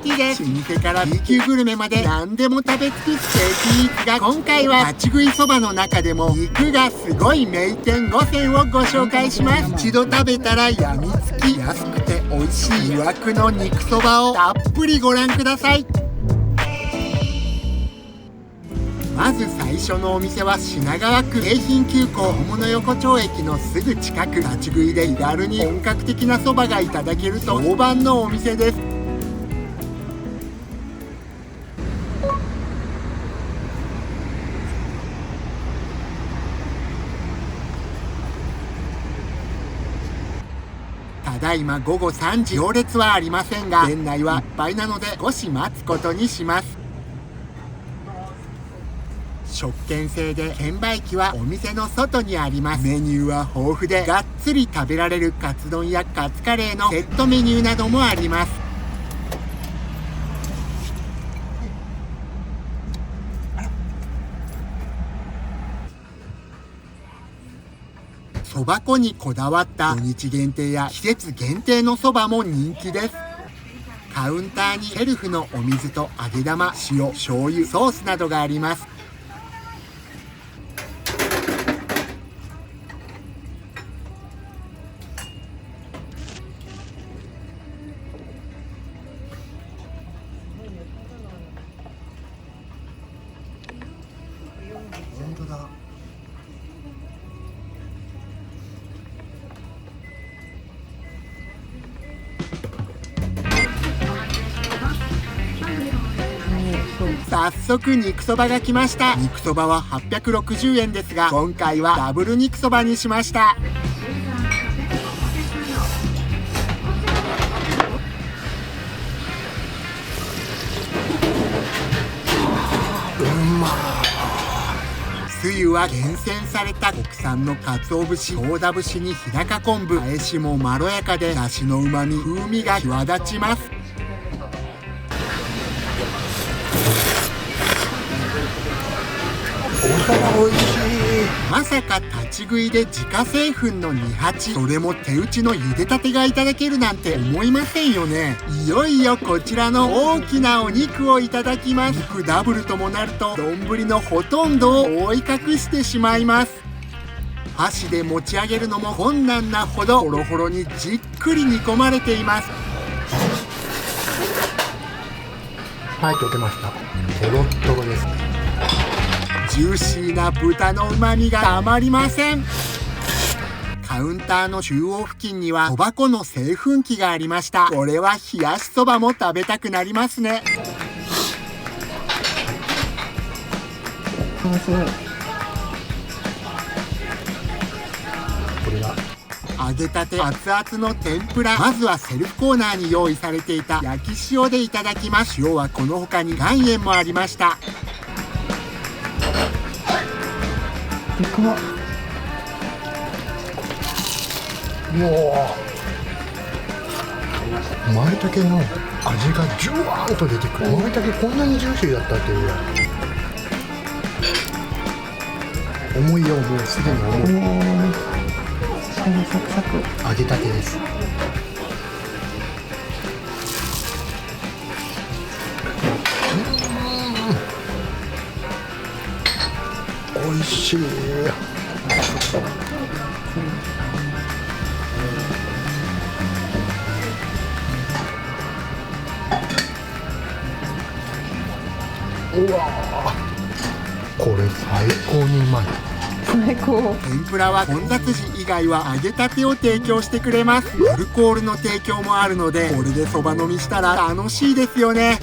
的です。老舗から B 級グルメまで何でも食べ尽くすステーキイーツが、今回は立ち食いそばの中でも肉がすごい名店5選をご紹介します。一度食べたらやみつき、安くて美味しい魅惑の肉そばをたっぷりご覧ください。まず最初のお店は品川区京浜急行友の横丁駅のすぐ近く、立ち食いで気軽に本格的なそばがいただけると評判のお店です。ただいま午後3時、行列はありませんが店内はいっぱいなので少し待つことにします。食券制で券売機はお店の外にあります。メニューは豊富でがっつり食べられるカツ丼やカツカレーのセットメニューなどもあります。そば粉にこだわった土日限定や季節限定のそばも人気です。カウンターにセルフのお水と揚げ玉、塩、醤油、ソースなどがあります。本当だ。早速肉そばが来ました。肉そばは860円ですが、今回はダブル肉そばにしました。つゆは厳選された国産の鰹節、宗田節に日高昆布、返しもまろやかで出汁の旨味、風味が際立ちます。おいしい。まさか立ち食いで自家製粉の二八、それも手打ちの茹でたてがいただけるなんて思いませんよね。いよいよこちらの大きなお肉をいただきます。肉ダブルともなると丼のほとんどを覆い隠してしまいます。箸で持ち上げるのも困難なほどホロホロにじっくり煮込まれています。はい、溶けました。トロットロです。ジューシーな豚の旨味がたまりません。カウンターの中央付近にはそば粉の製粉機がありました。これは冷やしそばも食べたくなりますね。すごい。これが揚げたて熱々の天ぷら。まずはセルフコーナーに用意されていた焼き塩でいただきます。塩はこの他に岩塩もありました。でかっ。うわー、舞茸の味がジュワーンと出てくる。舞茸こんなにジューシーだったっていうぐらい重いよ。もうすでに重い。下がサクサク。揚げたてです。おいしい。うわー、これ最高にうまい。最高。天ぷらは混雑時以外は揚げたてを提供してくれます。アルコールの提供もあるので、これでそば飲みしたら楽しいですよね。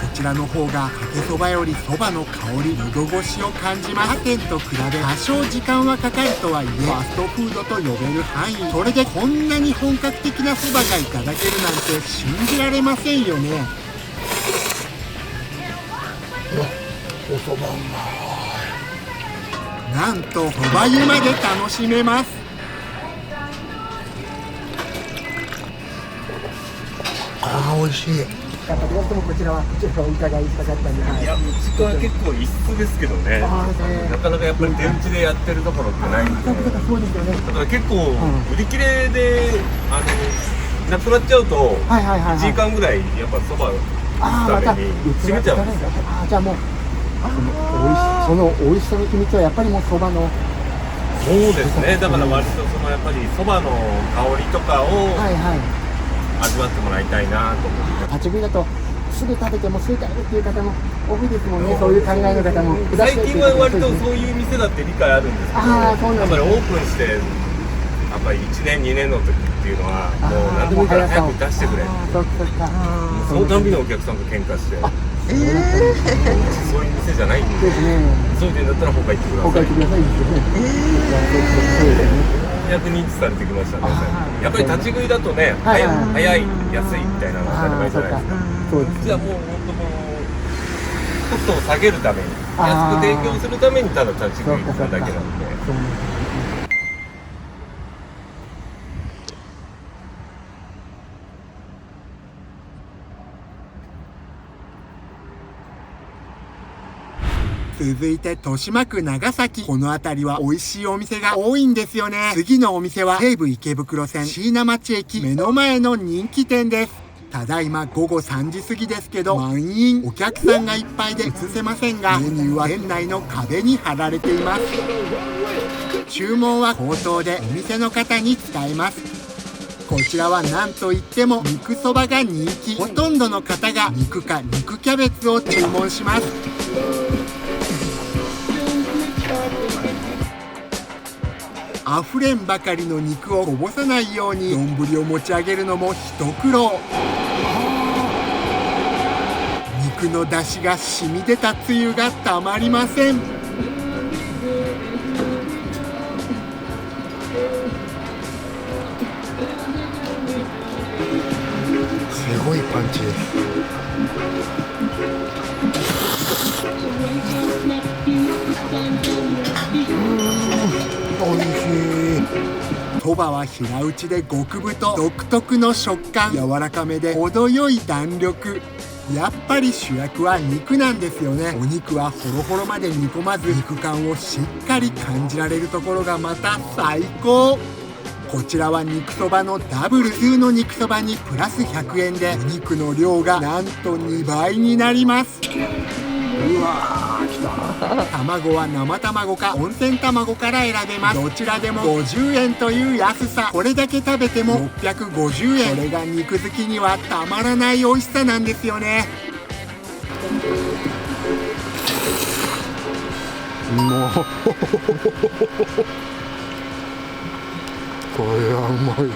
こちらの方がかけそばよりそばの香り、喉越しを感じます。他店と比べ多少時間はかかるとはいえ、ファストフードと呼べる範囲、それでこんなに本格的なそばがいただけるなんて信じられませんよね。おそばうまなんとそば湯まで楽しめます。あー、美味しい。かった。どうしてもこちらはお伺いしたかったんで、はい、いや、うちは結構一室ですけどね。なかなかやっぱり手打ちでやってるところってないんで。そうですよね。だから結構売り切れでなくなっちゃうと1時間ぐらいやっぱそば打つために閉めちゃうんですよ。じゃあもうその美味しさの秘密はやっぱりもうそばの。そうですね。だから割とやっぱりそばの香りとかを味わってもらいたいなと思って。立ち食いだとすぐ食べてもすぐ食べるっていう方も多いですもんね。そういう考えの方も最近は割とそういう店だって理解あるんですけど、やっぱりオープンしてやっぱり1年2年の時っていうのはもう何でもいいから早く出してくれ。そのたんびにお客さんと喧嘩して、そういう店じゃないんで、そういうんだったら他行ってください。早く認知されてきましたね。やっぱり立ち食いだとね、早い、安いみたいなのが当たり前じゃないですか。じゃあもう本当コストを下げるために、安く提供するためにただ立ち食いなだけなんで。続いて豊島区長崎。この辺りは美味しいお店が多いんですよね。次のお店は西武池袋線椎名町駅目の前の人気店です。ただいま午後3時過ぎですけど満員、お客さんがいっぱいで映せませんが、メニューは店内の壁に貼られています。注文は口頭でお店の方に伝えます。こちらは何といっても肉そばが人気。ほとんどの方が肉か肉キャベツを注文します。あふれんばかりの肉をこぼさないように丼を持ち上げるのも一苦労。肉の出汁が染み出たつゆがたまりません。すごいパンチです。おいしい。そばは平打ちで極太、独特の食感、柔らかめで程よい弾力。やっぱり主役は肉なんですよね。お肉はホロホロまで煮込まず、肉感をしっかり感じられるところがまた最高。こちらは肉そばのダブル。普通の肉そばにプラス100円でお肉の量がなんと2倍になります。うわー、きた。卵は生卵か温泉卵から選べます。どちらでも50円という安さ。これだけ食べても650円。これが肉好きにはたまらない美味しさなんですよね。もうこれはうまい。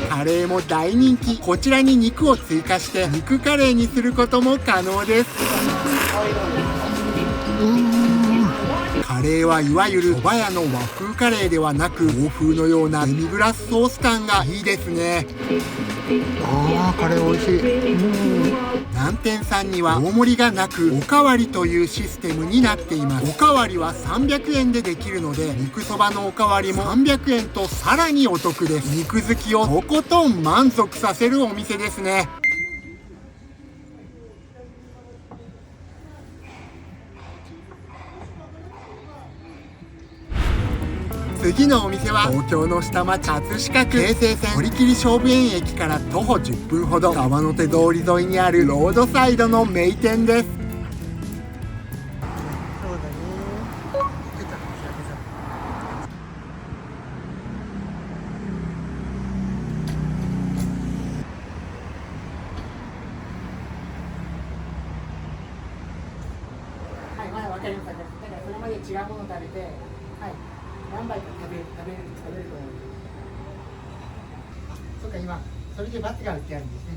カレーも大人気。こちらに肉を追加して肉カレーにすることも可能です。カレーはいわゆる蕎麦屋の和風カレーではなく、欧風のようなデミグラスソース感がいいですね。あー、カレー美味しい。南天さんには大盛りがなくおかわりというシステムになっています。おかわりは300円でできるので、肉そばのおかわりも300円とさらにお得です。肉好きをとことん満足させるお店ですね。次のお店は東京の下町葛飾区、京成線堀切勝負園駅から徒歩10分ほど、川の手通り沿いにあるロードサイドの名店です。はい、まだわかりました。だからそれまで違うものを食べて、はい。何杯か食べると思います。そうか、今それでバツが打ってあるんですね。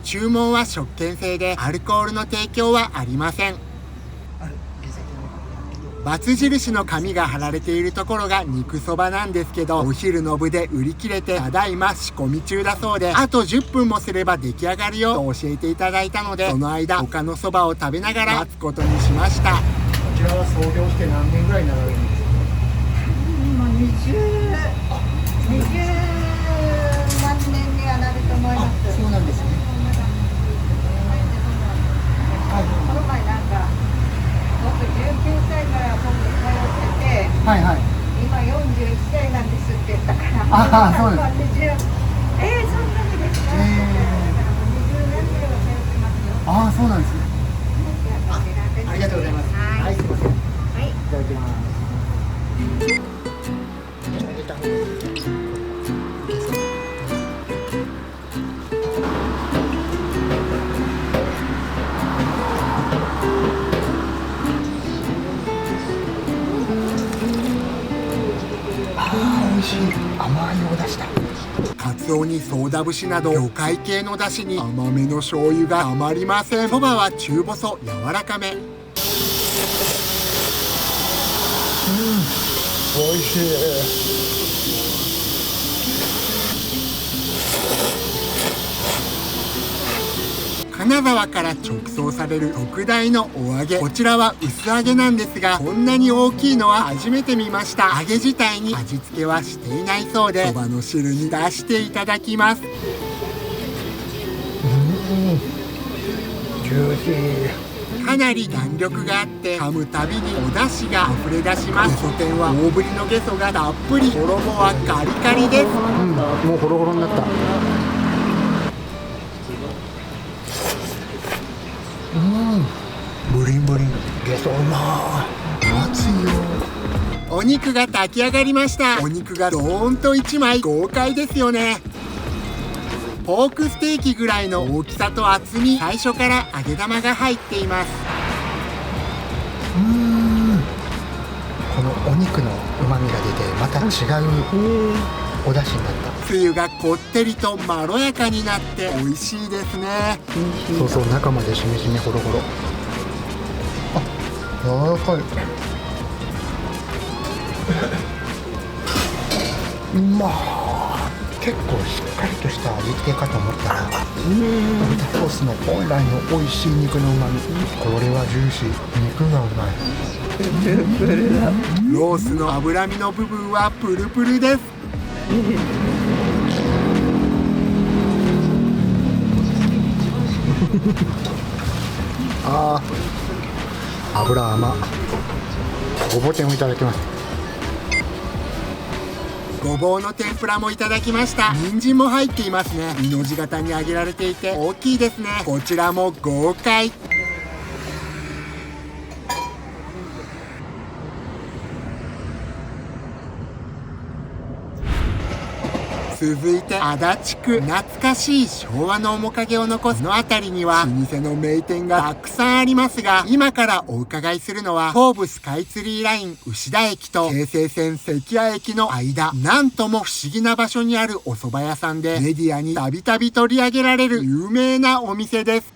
注文は食券制でアルコールの提供はありません。バツ印の紙が貼られているところが肉そばなんですけど、お昼の部で売り切れてただいま仕込み中だそうで、あと10分もすれば出来上がるよと教えていただいたので、その間他のそばを食べながら待つことにしました。こちらは創業して何年ぐらいになられるんですか？今20何年にはなると思います。そうなんですね。この前なんか僕19歳から本に通ってて、はいはい。今41歳なんですって言ったから、ああ、そうです。そんなにですか？だからもう20年ぐらいは通ってますよ。ああ、そうなんですね。ありがとうございます。はいはい、すみません。いはい。ただきます。入れた方がいいですね。美味しい。甘いお出汁だ。カツオにソーダ節など魚介系の出汁に甘めの醤油がたまりません。そばは中細柔らかめ。美味しい。金沢から直送される特大のお揚げ、こちらは薄揚げなんですが、こんなに大きいのは初めて見ました。揚げ自体に味付けはしていないそうで、そばの汁に出していただきます。ジューシー。かなり弾力があって噛むたびにお出汁が溢れ出します。ゲソ天は大ぶりのゲソがたっぷり、衣はカリカリです。もうホロホロになった。ブリンブリン。ゲソうまー。熱いよ。お肉が炊き上がりました。お肉がドーンと1枚、豪快ですよね。ポークステーキぐらいの大きさと厚み、最初から揚げ玉が入っています。このお肉の旨味が出てまた違うお出汁になった。つゆがこってりとまろやかになって美味しいですね。そうそう、中までしみしみホロホロ。あ、柔らかい。うまー。結構しっかりとした味付けかと思ったら、豚ロースの本来の美味しい肉の旨味。これはジューシー。肉がうまい。ロースの脂身の部分はプルプルです。あー、油甘。ごぼ天をいただきます。ごぼうの天ぷらもいただきました。人参も入っていますね。2の字型に揚げられていて大きいですね。こちらも豪快。続いて足立区、懐かしい昭和の面影を残すのあたりには老舗の名店がたくさんありますが、今からお伺いするのは東武スカイツリーライン牛田駅と京成線関谷駅の間、なんとも不思議な場所にあるお蕎麦屋さんで、メディアにたびたび取り上げられる有名なお店です。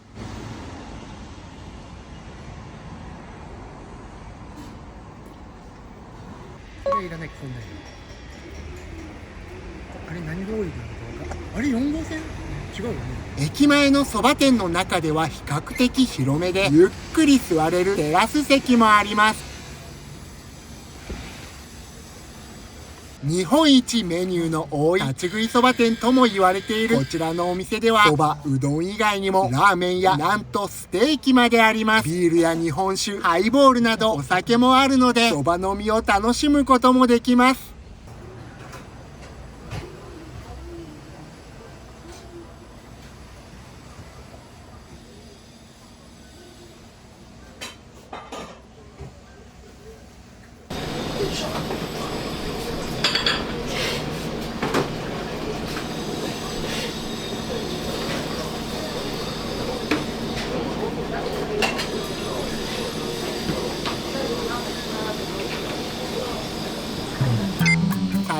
いらない、こんなに。あれ何通りなのか分かんない。あれ4号線？違うよね。駅前の蕎麦店の中では比較的広めで、ゆっくり座れるテラス席もあります。日本一メニューの多い立ち食いそば店とも言われているこちらのお店では、そば、うどん以外にもラーメンやなんとステーキまであります。ビールや日本酒、ハイボールなどお酒もあるので、そば飲みを楽しむこともできます。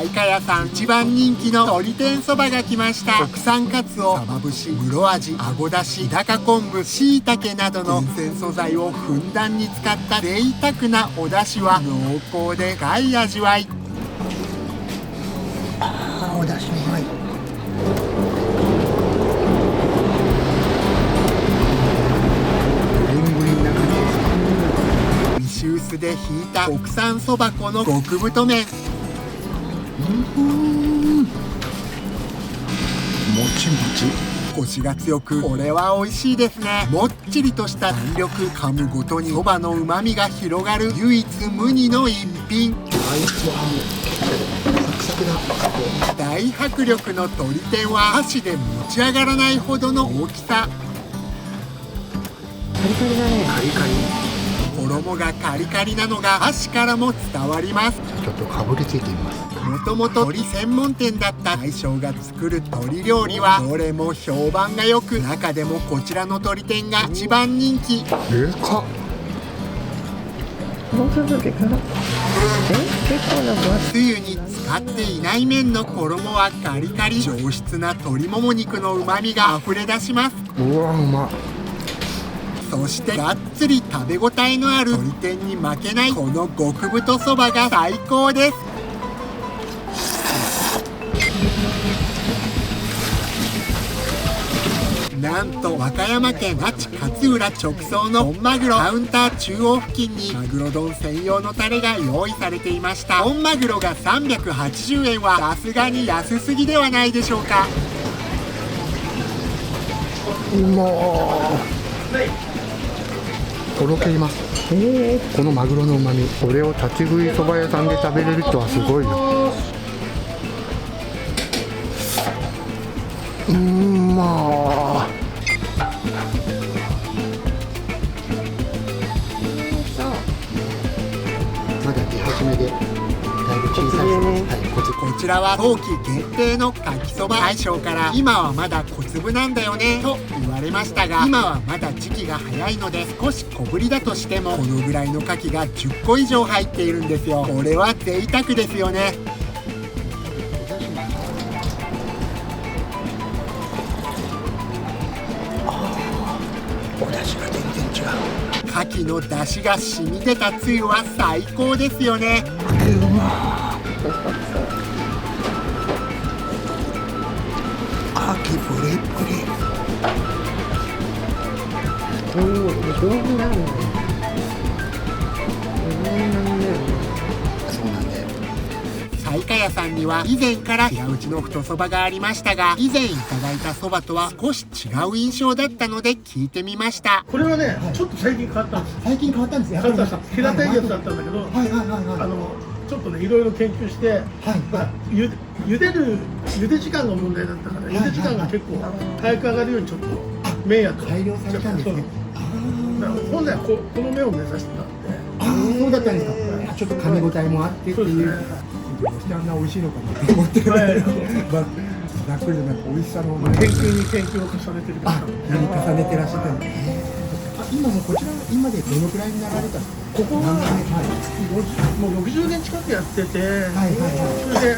西下屋さん一番人気の鶏天そばが来ました。国産カツオ、サバ節、室味、あごだし、日高昆布、椎茸などの厳選素材をふんだんに使った贅沢なお出汁は濃厚で深い味わい。お出汁うまい。ブリンブリンな感じですか。石臼でひいた国産そば粉の極太麺。もちもち、コシが強く、これは美味しいですね。もっちりとした弾力、噛むごとにそばの旨味が広がる唯一無二の一品。サクサクだ。大迫力の鶏天は箸で持ち上がらないほどの大きさ。カリカリだね。カリカリ。衣がカリカリなのが箸からも伝わります。ちょっとかぶりついてみます。もともと鶏専門店だった大将が作る鶏料理はどれも評判が良く、中でもこちらの鶏天が一番人気。かもう続けから結構な分厚い。つゆに使っていない麺の衣はカリカリ、上質な鶏もも肉の旨味が溢れ出します。うわうまい。そしてがっつり食べ応えのある鶏天に負けないこの極太そばが最高です。なんと和歌山県那智勝浦直送の本マグロ、カウンター中央付近にマグロ丼専用のタレが用意されていました。本マグロが380円はさすがに安すぎではないでしょうか。とろけます。このマグロの旨味、これを立ち食いそば屋さんで食べれるとはすごいよ。まだ出始めでだいぶ小さいですね。こちらは冬季限定のかきそば。大将から今はまだ小粒なんだよねと言われましたが、今はまだ時期が早いので少し小ぶりだとしてもこのぐらいのかきが10個以上入っているんですよ。これは贅沢ですよね。お出汁が全然違う。かきの出汁が染み出たつゆは最高ですよね。かきプリプリ。上手なんだよ。そうなんだよ。西下屋さんには以前から平打ちの太そばがありましたが、以前いただいたそばとは少し違う印象だったので聞いてみました。これはね、ちょっと最近変わったんです。最近変わったんですよ。変わったんです。平たいやつだったんだけど、ちょっとね、いろいろ研究して、茹で時間の問題だったから、茹で時間が結構早く上がるようにちょっと麺やと改良されたんですね。本来はこの麺を目指してたんで。そうだったんですか。ちょっと噛み応えもあってっていう。どうしてあんな美味しいのかなと思ってる。ざっくりとなんか美味しさの研究に研究を重ねてるから。重ねてらっしゃったんですね。今もこちら今でどのくらいになられたんですか。ここはもう60年近くやってて、それで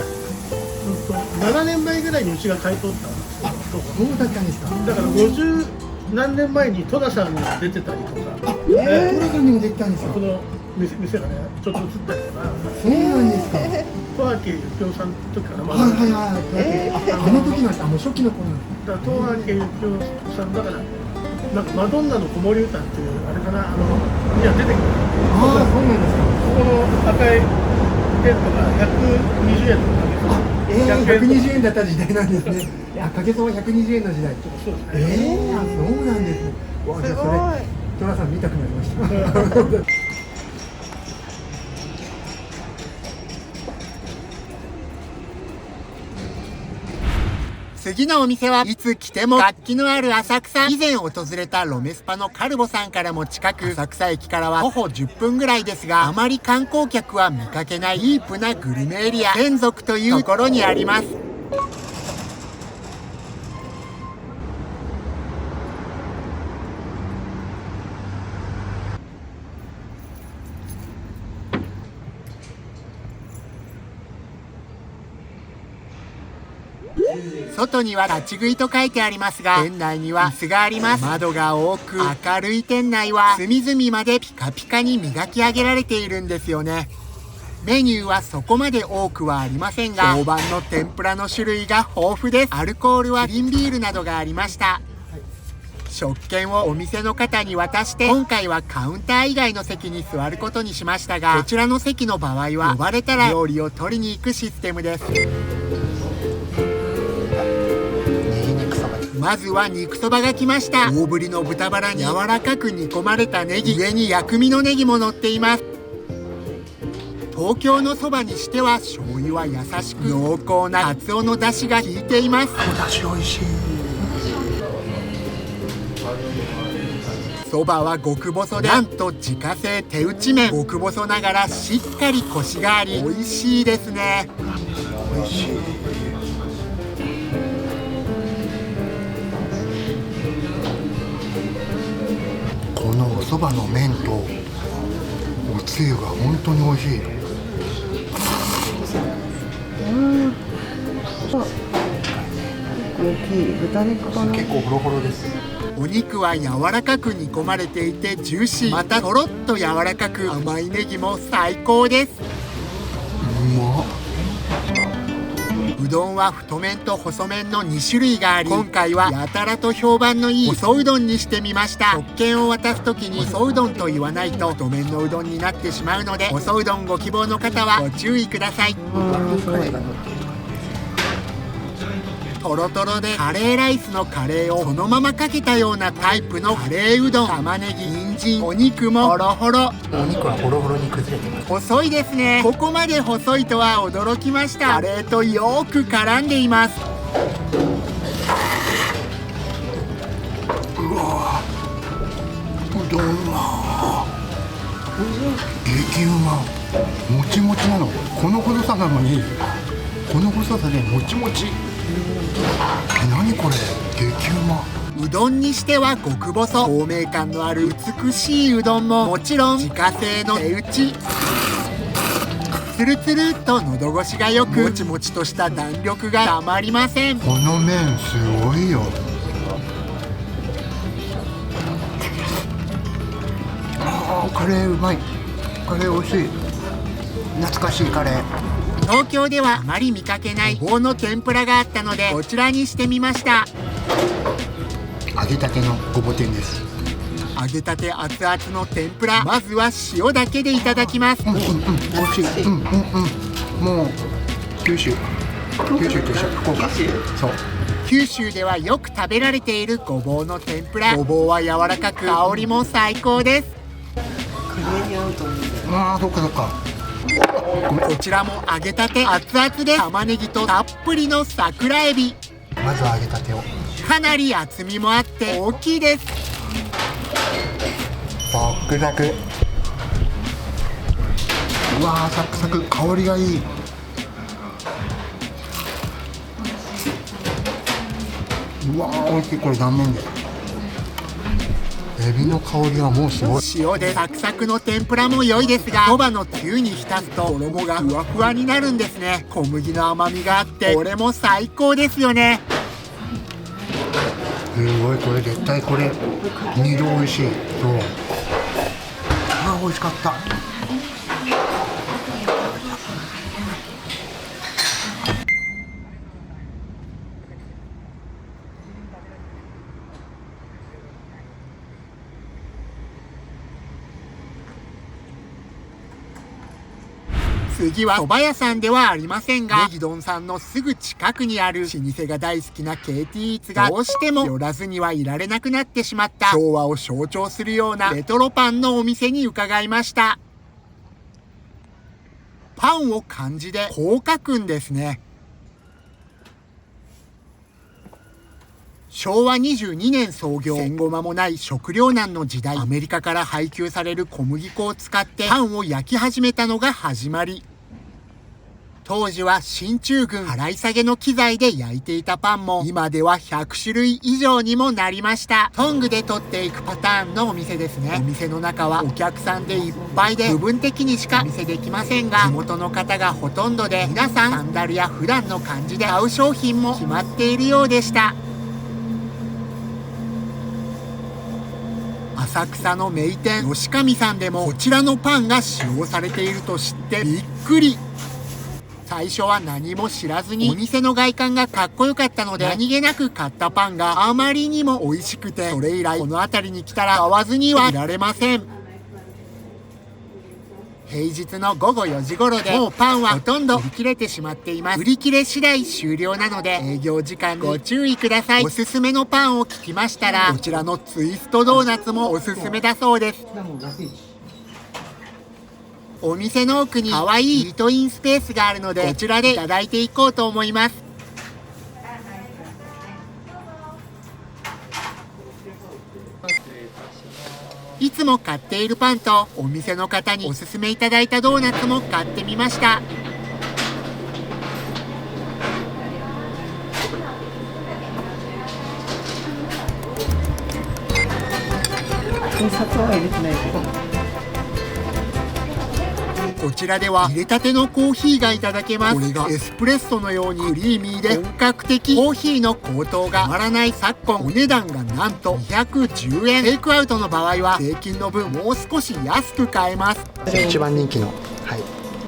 7年前ぐらいにうちが買い取ったんですけど。そうだったんですか。だから50何年前に戸田さんにも出てたりとか。戸田さんにもできたんですか。この店がね、ちょっと映ったりとか。そうなんですか。十明幸雄さんの時からまだ。あの時なんです。もう初期の頃なんです。だから十明幸雄さんだから、なんかマドンナの子守歌っていうあれかな、には出てくる。そうなんですか。ここの赤いテントが120円とか120円だった時代なんですね。いや、かけそば120円の時代。そうですね。そうなんですね。わ、じゃあそれトラさん見たくなりました。次のお店はいつ来ても活気のある浅草。以前訪れたロメスパのカルボさんからも近く、浅草駅からは徒歩10分ぐらいですが、あまり観光客は見かけないディープなグルメエリア、天族というところにあります。外には立ち食いと書いてありますが、店内には椅子があります。窓が多く明るい店内は隅々までピカピカに磨き上げられているんですよね。メニューはそこまで多くはありませんが、大判の天ぷらの種類が豊富です。アルコールは瓶ビールなどがありました。食券をお店の方に渡して、今回はカウンター以外の席に座ることにしましたが、こちらの席の場合は呼ばれたら料理を取りに行くシステムです。まずは肉そばが来ました。大ぶりの豚バラに柔らかく煮込まれたネギ、上に薬味のネギも乗っています。東京のそばにしては醤油は優しく、濃厚なカツオの出汁が効いています。お出汁美味しい。そばは極細で、なんと自家製手打ち麺。極細ながらしっかりコシがあり、美味しいですね。美味しい。このおそばの麺とおつゆが本当に美味しい。大きい豚肉かな。結構ホロホロです。お肉は柔らかく煮込まれていてジューシー、またとろっと柔らかく、甘いネギも最高です。うまっ。うどんは太麺と細麺の2種類があり、今回はやたらと評判のいい細うどんにしてみました。食券を渡す時に細うどんと言わないと太麺のうどんになってしまうので、細うどんご希望の方はご注意ください。トロトロでカレーライスのカレーをそのままかけたようなタイプのカレーうどん。玉ねぎ、人参、お肉もホロホロ。お肉はホロホロに崩れてます。細いですね。ここまで細いとは驚きました。カレーとよく絡んでいます。うわー、うどんうま激うま。もちもちなの。この細さなのにこの細さでもちもち。何これ、激うま。うどんにしては極細、透明感のある美しいうどんももちろん自家製の手打ち。つるつるっと喉越しがよく、もちもちとした弾力がたまりません。この麺すごいよ。カレーうまい。カレー美味しい。懐かしいカレー。東京ではあまり見かけないごぼうの天ぷらがあったので、こちらにしてみました。揚げたてのごぼ天です。揚げたて熱々の天ぷら、まずは塩だけでいただきます。美味しい。もう九州と一緒。福岡。そう。九州ではよく食べられているごぼうの天ぷら。ごぼうは柔らかく、香りも最高です。ああ、そっかそっか。こちらも揚げたて熱々で、玉ねぎとたっぷりの桜エビ。まずは揚げたてを。かなり厚みもあって大きいです。サクサク。うわー、サクサク、香りがいい。うわー、美味しい。これ断面でエビの香りがもうすごい。塩でサクサクの天ぷらも良いですが、そばのつゆに浸すと衣がふわふわになるんですね。小麦の甘みがあってこれも最高ですよね。すごい。これ絶対これ2度美味しい。そう。あー、美味しかった。次は蕎麦屋さんではありませんが、ネギ丼さんのすぐ近くにある老舗が大好きな KT イーツがどうしても寄らずにはいられなくなってしまった昭和を象徴するようなレトロパンのお店に伺いました。パンを漢字でこう書くんですね。昭和22年創業、戦後間もない食糧難の時代、アメリカから配給される小麦粉を使ってパンを焼き始めたのが始まり。当時は進駐軍払い下げの機材で焼いていたパンも今では100種類以上にもなりました。トングで取っていくパターンのお店ですね。お店の中はお客さんでいっぱいで部分的にしかお見せできませんが、地元の方がほとんどで、皆さんサンダルや普段の感じで買う商品も決まっているようでした。浅草の名店吉上さんでもこちらのパンが使用されていると知ってびっくり。最初は何も知らずにお店の外観がかっこよかったので何気なく買ったパンがあまりにも美味しくて、それ以来この辺りに来たら買わずにはいられません。平日の午後4時頃でもうパンはほとんど売り切れてしまっています。売り切れ次第終了なので営業時間にご注意ください。おすすめのパンを聞きましたら、こちらのツイストドーナツもおすすめだそうです。お店の奥に可愛いイートインスペースがあるので、こちらでいただいていこうと思います。いつも買っているパンとお店の方におすすめいただいたドーナツも買ってみました。こちらでは入れたてのコーヒーがいただけます。これがエスプレッソのようにクリーミーで本格的。コーヒーの高騰が止まらない昨今、お値段がなんと210円。テイクアウトの場合は税金の分もう少し安く買えます。一番人気の、はい、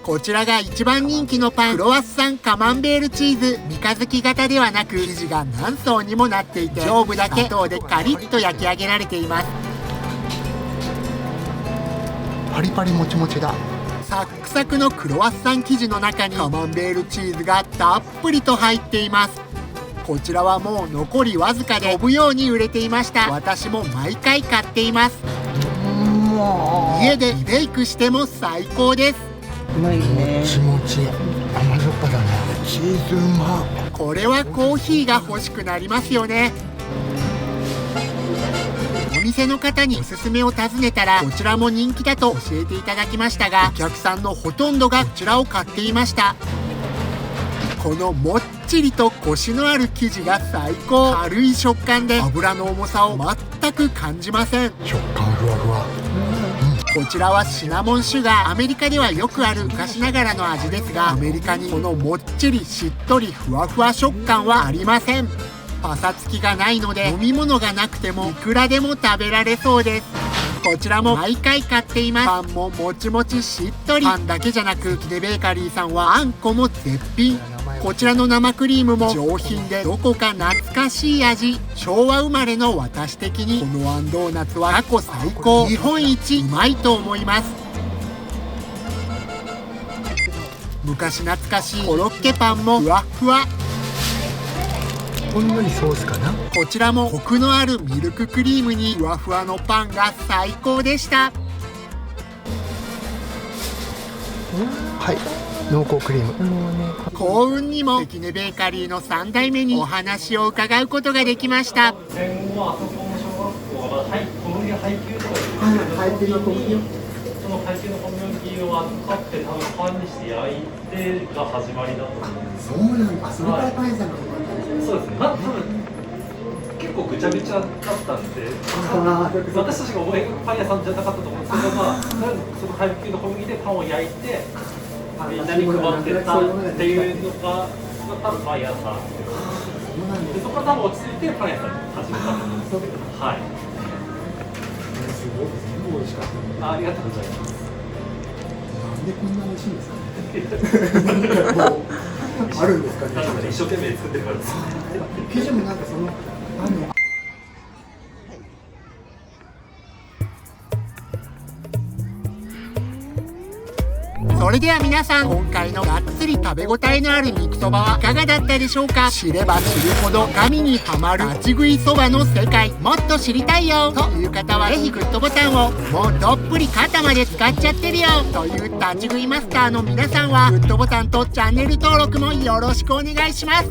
こちらが一番人気のパン、クロワッサンカマンベールチーズ。三日月型ではなく生地が何層にもなっていて、上部だけ砂糖でカリッと焼き上げられています。パリパリもちもちだ。サックサクのクロワッサン生地の中にカマンベールチーズがたっぷりと入っています。こちらはもう残りわずかで飛ぶように売れていました。私も毎回買っています。家でリベイクしても最高です。もちもち、甘じょっぱだね。チーズうま。これはコーヒーが欲しくなりますよね。お店の方におすすめを尋ねたら、こちらも人気だと教えていただきましたが、お客さんのほとんどがこちらを買っていました。このもっちりとコシのある生地が最高。軽い食感で油の重さを全く感じません。食感ふわふわ。こちらはシナモンシュガー。アメリカではよくある昔ながらの味ですが、アメリカにこのもっちりしっとりふわふわ食感はありません。パサつきがないので飲み物がなくてもいくらでも食べられそうです。こちらも毎回買っています。パンももちもちしっとり。パンだけじゃなくキネベーカリーさんはあんこも絶品。こちらの生クリームも上品でどこか懐かしい味。昭和生まれの私的にこのあんドーナツは過去最高。日本一うまいと思います。昔懐かしいコロッケパンもふわっふわ。ほんのりソースかな。こちらもコクのあるミルククリームにふわふわのパンが最高でした。はい、濃厚クリーム。幸運にも関根ベーカリーの3代目にお話を伺うことができました。戦後あそこの小学校が小麦配給とかその配給の小麦を扱って多分パンにして焼いてが始まりだと思うんです。そうなんだ。それからパン屋さんが始まったんですね。そうですね。多分結構ぐちゃぐちゃだったんで、私たちが覚えパン屋さんじゃなかったと思うんですけど、その配給の小麦でパンを焼いてみんなに配ってたっていうのが多分パン屋さんで、そこから多分落ち着いてパン屋さんに始めたと思うんですけど、はい。すごい全部美味しかった。ありがとうございます。なんでこんな美味しいんですかね。もうあるんですかね。一生懸命作ってるからです。生地もなんかそのそれでは皆さん、今回のがっつり食べ応えのある肉そばはいかがだったでしょうか。知れば知るほど神にはまる立ち食いそばの世界、もっと知りたいよという方はぜひグッドボタンを。もうどっぷり肩まで使っちゃってるよという立ち食いマスターの皆さんはグッドボタンとチャンネル登録もよろしくお願いします。